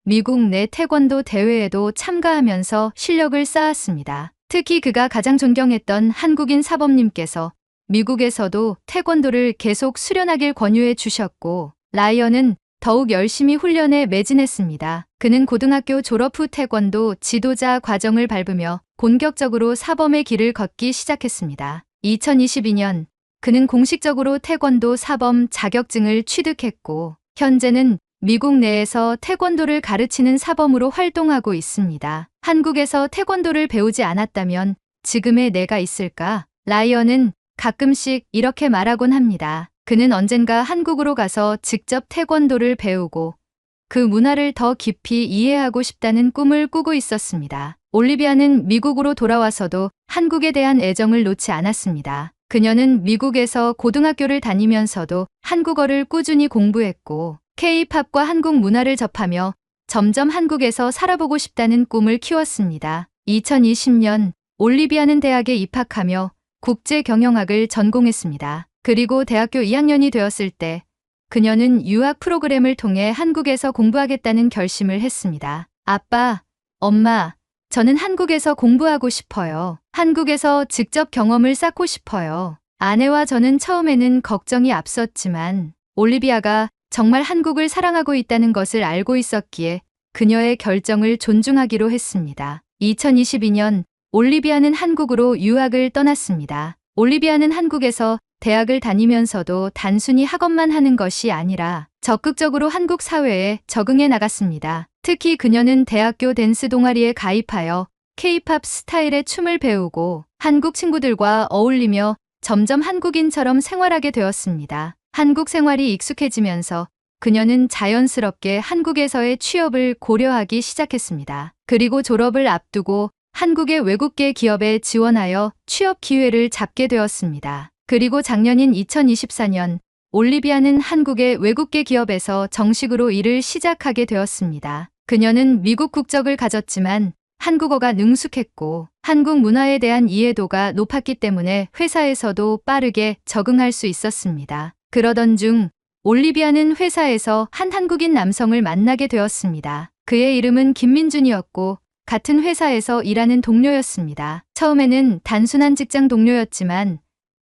미국 내 태권도 대회에도 참가하면서 실력을 쌓았습니다. 특히 그가 가장 존경했던 한국인 사범님께서 미국에서도 태권도를 계속 수련하길 권유해 주셨고 라이언은 더욱 열심히 훈련에 매진했습니다. 그는 고등학교 졸업 후 태권도 지도자 과정을 밟으며 본격적으로 사범의 길을 걷기 시작했습니다. 2022년 그는 공식적으로 태권도 사범 자격증을 취득했고 현재는 미국 내에서 태권도를 가르치는 사범으로 활동하고 있습니다. 한국에서 태권도를 배우지 않았다면 지금의 내가 있을까? 라이언은 가끔씩 이렇게 말하곤 합니다. 그는 언젠가 한국으로 가서 직접 태권도를 배우고 그 문화를 더 깊이 이해하고 싶다는 꿈을 꾸고 있었습니다. 올리비아는 미국으로 돌아와서도 한국에 대한 애정을 놓지 않았습니다. 그녀는 미국에서 고등학교를 다니면서도 한국어를 꾸준히 공부했고 K-팝과 한국 문화를 접하며 점점 한국에서 살아보고 싶다는 꿈을 키웠습니다. 2020년 올리비아는 대학에 입학하며 국제경영학을 전공했습니다. 그리고 대학교 2학년이 되었을 때 그녀는 유학 프로그램을 통해 한국에서 공부하겠다는 결심을 했습니다. 아빠, 엄마, 저는 한국에서 공부하고 싶어요. 한국에서 직접 경험을 쌓고 싶어요. 아내와 저는 처음에는 걱정이 앞섰지만 올리비아가 정말 한국을 사랑하고 있다는 것을 알고 있었기에 그녀의 결정을 존중하기로 했습니다. 2022년 올리비아는 한국으로 유학을 떠났습니다. 올리비아는 한국에서 대학을 다니면서도 단순히 학업만 하는 것이 아니라 적극적으로 한국 사회에 적응해 나갔습니다. 특히 그녀는 대학교 댄스 동아리에 가입하여 K-팝 스타일의 춤을 배우고 한국 친구들과 어울리며 점점 한국인처럼 생활하게 되었습니다. 한국 생활이 익숙해지면서 그녀는 자연스럽게 한국에서의 취업을 고려하기 시작했습니다. 그리고 졸업을 앞두고 한국의 외국계 기업에 지원하여 취업 기회를 잡게 되었습니다. 그리고 작년인 2024년 올리비아는 한국의 외국계 기업에서 정식으로 일을 시작하게 되었습니다. 그녀는 미국 국적을 가졌지만 한국어가 능숙했고 한국 문화에 대한 이해도가 높았기 때문에 회사에서도 빠르게 적응할 수 있었습니다. 그러던 중 올리비아는 회사에서 한 한국인 남성을 만나게 되었습니다. 그의 이름은 김민준이었고 같은 회사에서 일하는 동료였습니다. 처음에는 단순한 직장 동료였지만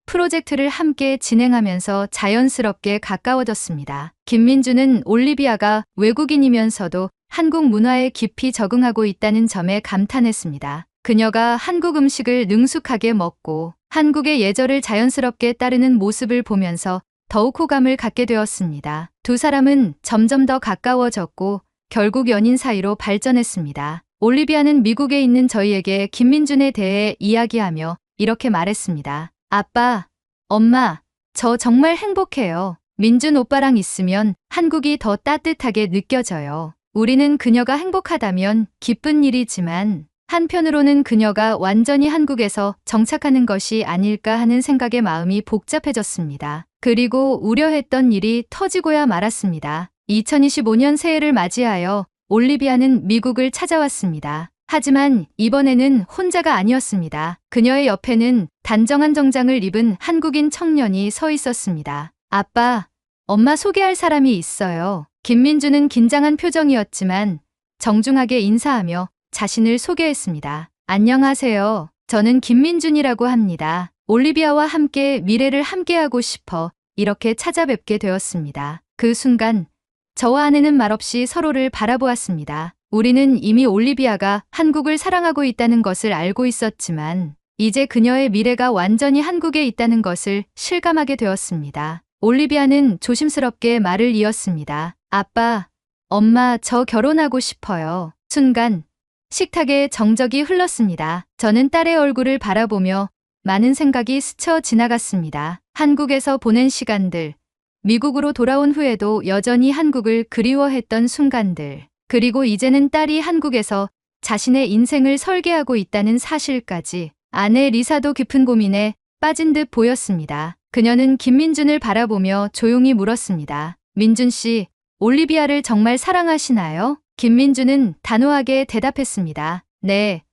프로젝트를 함께 진행하면서 자연스럽게 가까워졌습니다. 김민준은 올리비아가 외국인이면서도 한국 문화에 깊이 적응하고 있다는 점에 감탄했습니다. 그녀가 한국 음식을 능숙하게 먹고 한국의 예절을 자연스럽게 따르는 모습을 보면서 더욱 호감을 갖게 되었습니다. 두 사람은 점점 더 가까워졌고 결국 연인 사이로 발전했습니다. 올리비아는 미국에 있는 저희에게 김민준에 대해 이야기하며 이렇게 말했습니다. 아빠, 엄마, 저 정말 행복해요. 민준 오빠랑 있으면 한국이 더 따뜻하게 느껴져요. 우리는 그녀가 행복하다면 기쁜 일이지만 한편으로는 그녀가 완전히 한국에서 정착하는 것이 아닐까 하는 생각에 마음이 복잡해졌습니다. 그리고 우려했던 일이 터지고야 말았습니다. 2025년 새해를 맞이하여 올리비아는 미국을 찾아왔습니다. 하지만 이번에는 혼자가 아니었습니다. 그녀의 옆에는 단정한 정장을 입은 한국인 청년이 서 있었습니다. 아빠, 엄마 소개할 사람이 있어요. 김민주는 긴장한 표정이었지만 정중하게 인사하며 자신을 소개했습니다. 안녕하세요. 저는 김민준이라고 합니다. 올리비아와 함께 미래를 함께하고 싶어 이렇게 찾아뵙게 되었습니다. 그 순간 저와 아내는 말없이 서로를 바라보았습니다. 우리는 이미 올리비아가 한국을 사랑하고 있다는 것을 알고 있었지만 이제 그녀의 미래가 완전히 한국에 있다는 것을 실감하게 되었습니다. 올리비아는 조심스럽게 말을 이었습니다. 아빠, 엄마, 저 결혼하고 싶어요. 순간 식탁에 정적이 흘렀습니다. 저는 딸의 얼굴을 바라보며 많은 생각이 스쳐 지나갔습니다. 한국에서 보낸 시간들, 미국으로 돌아온 후에도 여전히 한국을 그리워했던 순간들, 그리고 이제는 딸이 한국에서 자신의 인생을 설계하고 있다는 사실까지. 아내 리사도 깊은 고민에 빠진 듯 보였습니다. 그녀는 김민준을 바라보며 조용히 물었습니다. 민준 씨, 올리비아를 정말 사랑하시나요? 김민준은 단호하게 대답했습니다. 네,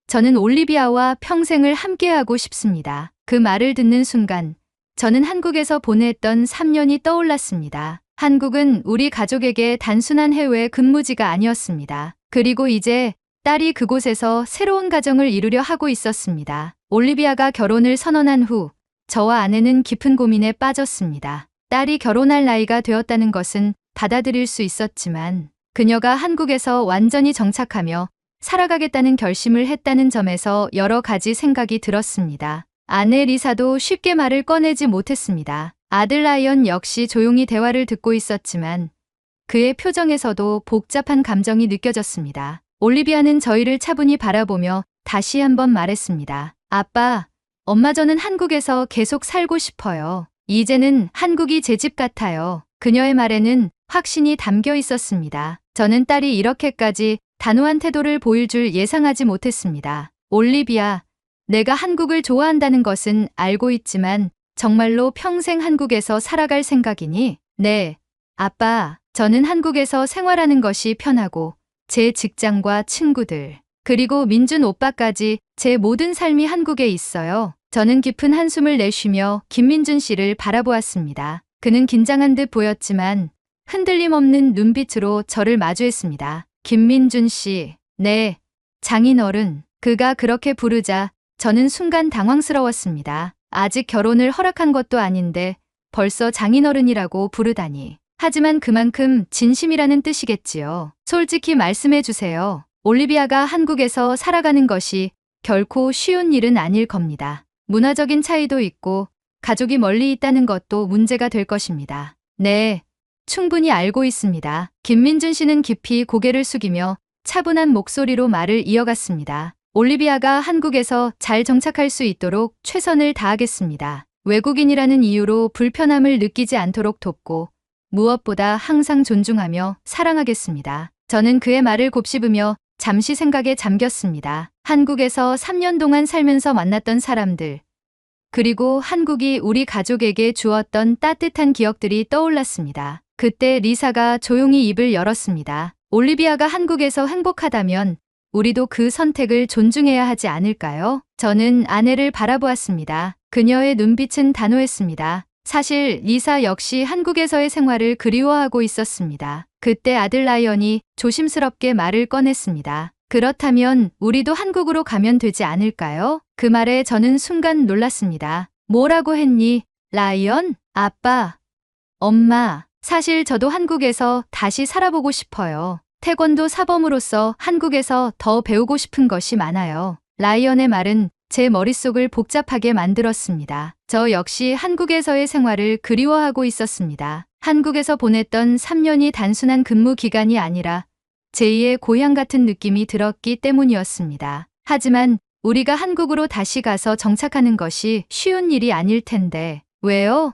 저는 올리비아와 평생을 함께하고 싶습니다. 그 말을 듣는 순간 저는 한국에서 보냈던 3년이 떠올랐습니다. 한국은 우리 가족에게 단순한 해외 근무지가 아니었습니다. 그리고 이제 딸이 그곳에서 새로운 가정을 이루려 하고 있었습니다. 올리비아가 결혼을 선언한 후 저와 아내는 깊은 고민에 빠졌습니다. 딸이 결혼할 나이가 되었다는 것은 받아들일 수 있었지만 그녀가 한국에서 완전히 정착하며 살아가겠다는 결심을 했다는 점에서 여러 가지 생각이 들었습니다. 아내 리사도 쉽게 말을 꺼내지 못했습니다. 아들 라이언 역시 조용히 대화를 듣고 있었지만 그의 표정에서도 복잡한 감정이 느껴졌습니다. 올리비아는 저희를 차분히 바라보며 다시 한번 말했습니다. 아빠, 엄마 저는 한국에서 계속 살고 싶어요. 이제는 한국이 제 집 같아요. 그녀의 말에는 확신이 담겨 있었습니다. 저는 딸이 이렇게까지 단호한 태도를 보일 줄 예상하지 못했습니다. 올리비아, 내가 한국을 좋아한다는 것은 알고 있지만 정말로 평생 한국에서 살아갈 생각이니? 네, 아빠, 저는 한국에서 생활하는 것이 편하고 제 직장과 친구들, 그리고 민준 오빠까지 제 모든 삶이 한국에 있어요. 저는 깊은 한숨을 내쉬며 김민준 씨를 바라보았습니다. 그는 긴장한 듯 보였지만 흔들림 없는 눈빛으로 저를 마주했습니다. 김민준 씨, 네, 장인어른. 그가 그렇게 부르자 저는 순간 당황스러웠습니다. 아직 결혼을 허락한 것도 아닌데 벌써 장인어른이라고 부르다니. 하지만 그만큼 진심이라는 뜻이겠지요. 솔직히 말씀해 주세요. 올리비아가 한국에서 살아가는 것이 결코 쉬운 일은 아닐 겁니다. 문화적인 차이도 있고 가족이 멀리 있다는 것도 문제가 될 것입니다. 네, 충분히 알고 있습니다. 김민준 씨는 깊이 고개를 숙이며 차분한 목소리로 말을 이어갔습니다. 올리비아가 한국에서 잘 정착할 수 있도록 최선을 다하겠습니다. 외국인이라는 이유로 불편함을 느끼지 않도록 돕고 무엇보다 항상 존중하며 사랑하겠습니다. 저는 그의 말을 곱씹으며 잠시 생각에 잠겼습니다. 한국에서 3년 동안 살면서 만났던 사람들, 그리고 한국이 우리 가족에게 주었던 따뜻한 기억들이 떠올랐습니다. 그때 리사가 조용히 입을 열었습니다. 올리비아가 한국에서 행복하다면 우리도 그 선택을 존중해야 하지 않을까요? 저는 아내를 바라보았습니다. 그녀의 눈빛은 단호했습니다. 사실 리사 역시 한국에서의 생활을 그리워하고 있었습니다. 그때 아들 라이언이 조심스럽게 말을 꺼냈습니다. 그렇다면 우리도 한국으로 가면 되지 않을까요? 그 말에 저는 순간 놀랐습니다. 뭐라고 했니? 라이언? 아빠, 엄마, 사실 저도 한국에서 다시 살아보고 싶어요. 태권도 사범으로서 한국에서 더 배우고 싶은 것이 많아요. 라이언의 말은 제 머릿속을 복잡하게 만들었습니다. 저 역시 한국에서의 생활을 그리워하고 있었습니다. 한국에서 보냈던 3년이 단순한 근무 기간이 아니라 제2의 고향 같은 느낌이 들었기 때문이었습니다. 하지만 우리가 한국으로 다시 가서 정착하는 것이 쉬운 일이 아닐 텐데. 왜요?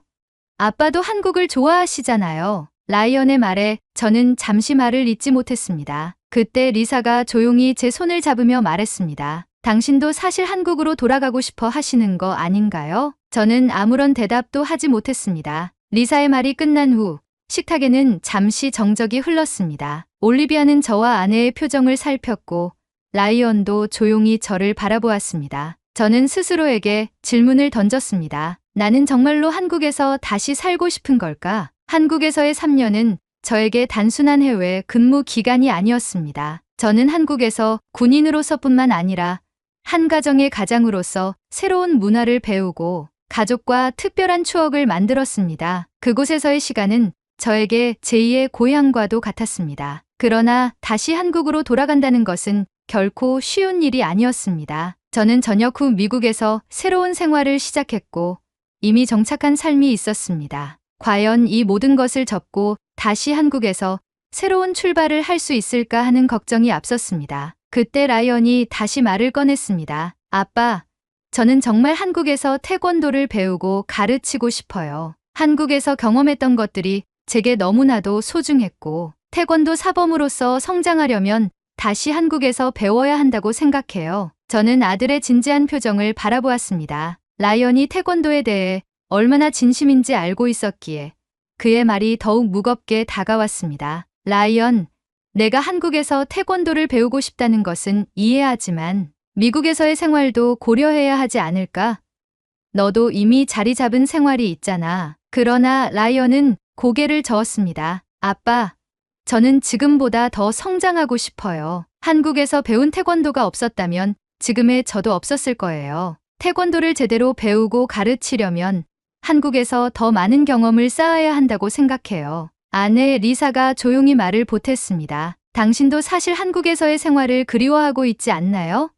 아빠도 한국을 좋아하시잖아요. 라이언의 말에 저는 잠시 말을 잇지 못했습니다. 그때 리사가 조용히 제 손을 잡으며 말했습니다. 당신도 사실 한국으로 돌아가고 싶어 하시는 거 아닌가요? 저는 아무런 대답도 하지 못했습니다. 리사의 말이 끝난 후 식탁에는 잠시 정적이 흘렀습니다. 올리비아는 저와 아내의 표정을 살폈고 라이언도 조용히 저를 바라보았습니다. 저는 스스로에게 질문을 던졌습니다. 나는 정말로 한국에서 다시 살고 싶은 걸까? 한국에서의 3년은 저에게 단순한 해외 근무 기간이 아니었습니다. 저는 한국에서 군인으로서뿐만 아니라 한 가정의 가장으로서 새로운 문화를 배우고 가족과 특별한 추억을 만들었습니다. 그곳에서의 시간은 저에게 제2의 고향과도 같았습니다. 그러나 다시 한국으로 돌아간다는 것은 결코 쉬운 일이 아니었습니다. 저는 전역 후 미국에서 새로운 생활을 시작했고 이미 정착한 삶이 있었습니다. 과연 이 모든 것을 접고 다시 한국에서 새로운 출발을 할 수 있을까 하는 걱정이 앞섰습니다. 그때 라이언이 다시 말을 꺼냈습니다. 아빠, 저는 정말 한국에서 태권도를 배우고 가르치고 싶어요. 한국에서 경험했던 것들이 제게 너무나도 소중했고 태권도 사범으로서 성장하려면 다시 한국에서 배워야 한다고 생각해요. 저는 아들의 진지한 표정을 바라보았습니다. 라이언이 태권도에 대해 얼마나 진심인지 알고 있었기에 그의 말이 더욱 무겁게 다가왔습니다. 라이언, 내가 한국에서 태권도를 배우고 싶다는 것은 이해하지만 미국에서의 생활도 고려해야 하지 않을까? 너도 이미 자리 잡은 생활이 있잖아. 그러나 라이언은 고개를 저었습니다. 아빠, 저는 지금보다 더 성장하고 싶어요. 한국에서 배운 태권도가 없었다면 지금의 저도 없었을 거예요. 태권도를 제대로 배우고 가르치려면 한국에서 더 많은 경험을 쌓아야 한다고 생각해요. 아내 리사가 조용히 말을 보탰습니다. 당신도 사실 한국에서의 생활을 그리워하고 있지 않나요?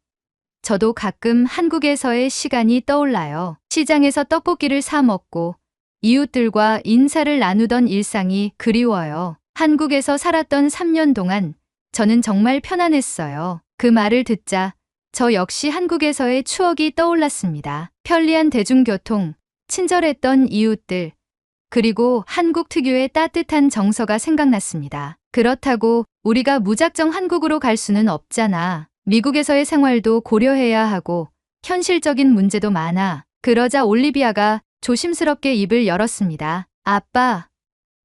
저도 가끔 한국에서의 시간이 떠올라요. 시장에서 떡볶이를 사 먹고 이웃들과 인사를 나누던 일상이 그리워요. 한국에서 살았던 3년 동안 저는 정말 편안했어요. 그 말을 듣자 저 역시 한국에서의 추억이 떠올랐습니다. 편리한 대중교통, 친절했던 이웃들, 그리고 한국 특유의 따뜻한 정서가 생각났습니다. 그렇다고 우리가 무작정 한국으로 갈 수는 없잖아. 미국에서의 생활도 고려해야 하고 현실적인 문제도 많아. 그러자 올리비아가 조심스럽게 입을 열었습니다. 아빠,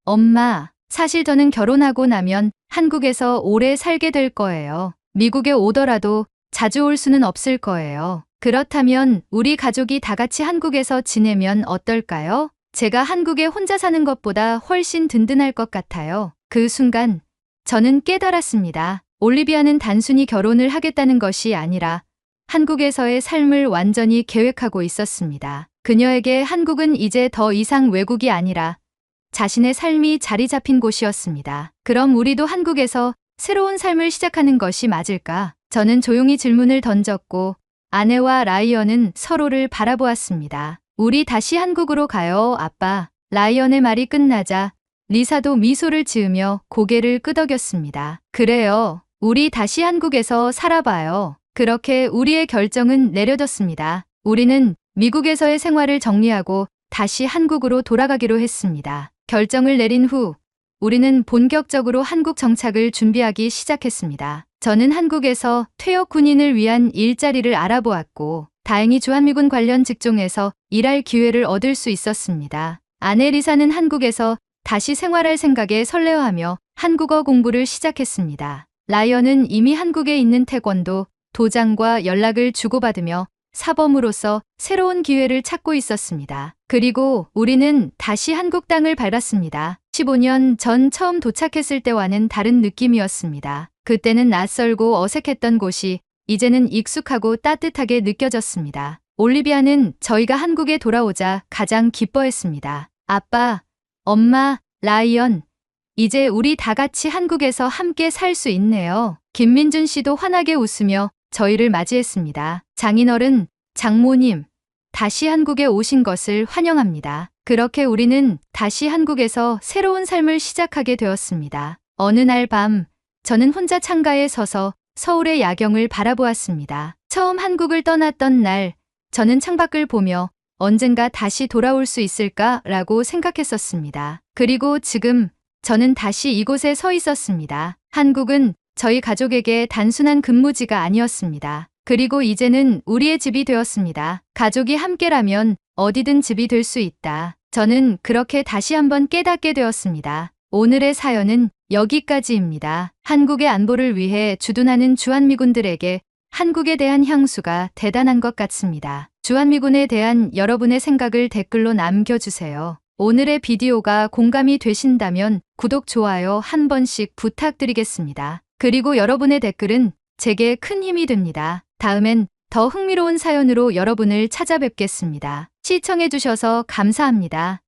엄마, 사실 저는 결혼하고 나면 한국에서 오래 살게 될 거예요. 미국에 오더라도 자주 올 수는 없을 거예요. 그렇다면 우리 가족이 다 같이 한국에서 지내면 어떨까요? 제가 한국에 혼자 사는 것보다 훨씬 든든할 것 같아요. 그 순간 저는 깨달았습니다. 올리비아는 단순히 결혼을 하겠다는 것이 아니라 한국에서의 삶을 완전히 계획하고 있었습니다. 그녀에게 한국은 이제 더 이상 외국이 아니라 자신의 삶이 자리 잡힌 곳이었습니다. 그럼 우리도 한국에서 새로운 삶을 시작하는 것이 맞을까? 저는 조용히 질문을 던졌고 아내와 라이언은 서로를 바라보았습니다. 우리 다시 한국으로 가요, 아빠. 라이언의 말이 끝나자 리사도 미소를 지으며 고개를 끄덕였습니다. 그래요. 우리 다시 한국에서 살아봐요. 그렇게 우리의 결정은 내려졌습니다. 우리는 미국에서의 생활을 정리하고 다시 한국으로 돌아가기로 했습니다. 결정을 내린 후 우리는 본격적으로 한국 정착을 준비하기 시작했습니다. 저는 한국에서 퇴역 군인을 위한 일자리를 알아보았고 다행히 주한미군 관련 직종에서 일할 기회를 얻을 수 있었습니다. 아내 리사는 한국에서 다시 생활할 생각에 설레어하며 한국어 공부를 시작했습니다. 라이언은 이미 한국에 있는 태권도 도장과 연락을 주고받으며 사범으로서 새로운 기회를 찾고 있었습니다. 그리고 우리는 다시 한국 땅을 밟았습니다. 15년 전 처음 도착했을 때와는 다른 느낌이었습니다. 그때는 낯설고 어색했던 곳이 이제는 익숙하고 따뜻하게 느껴졌습니다. 올리비아는 저희가 한국에 돌아오자 가장 기뻐했습니다. 아빠, 엄마, 라이언, 이제 우리 다 같이 한국에서 함께 살 수 있네요. 김민준 씨도 환하게 웃으며 저희를 맞이했습니다. 장인어른, 장모님, 다시 한국에 오신 것을 환영합니다. 그렇게 우리는 다시 한국에서 새로운 삶을 시작하게 되었습니다. 어느 날 밤, 저는 혼자 창가에 서서 서울의 야경을 바라보았습니다. 처음 한국을 떠났던 날, 저는 창밖을 보며 언젠가 다시 돌아올 수 있을까라고 생각했었습니다. 그리고 지금 저는 다시 이곳에 서 있었습니다. 한국은 저희 가족에게 단순한 근무지가 아니었습니다. 그리고 이제는 우리의 집이 되었습니다. 가족이 함께라면 어디든 집이 될 수 있다. 저는 그렇게 다시 한번 깨닫게 되었습니다. 오늘의 사연은 여기까지입니다. 한국의 안보를 위해 주둔하는 주한미군들에게 한국에 대한 향수가 대단한 것 같습니다. 주한미군에 대한 여러분의 생각을 댓글로 남겨주세요. 오늘의 비디오가 공감이 되신다면 구독, 좋아요 한 번씩 부탁드리겠습니다. 그리고 여러분의 댓글은 제게 큰 힘이 됩니다. 다음엔 더 흥미로운 사연으로 여러분을 찾아뵙겠습니다. 시청해주셔서 감사합니다.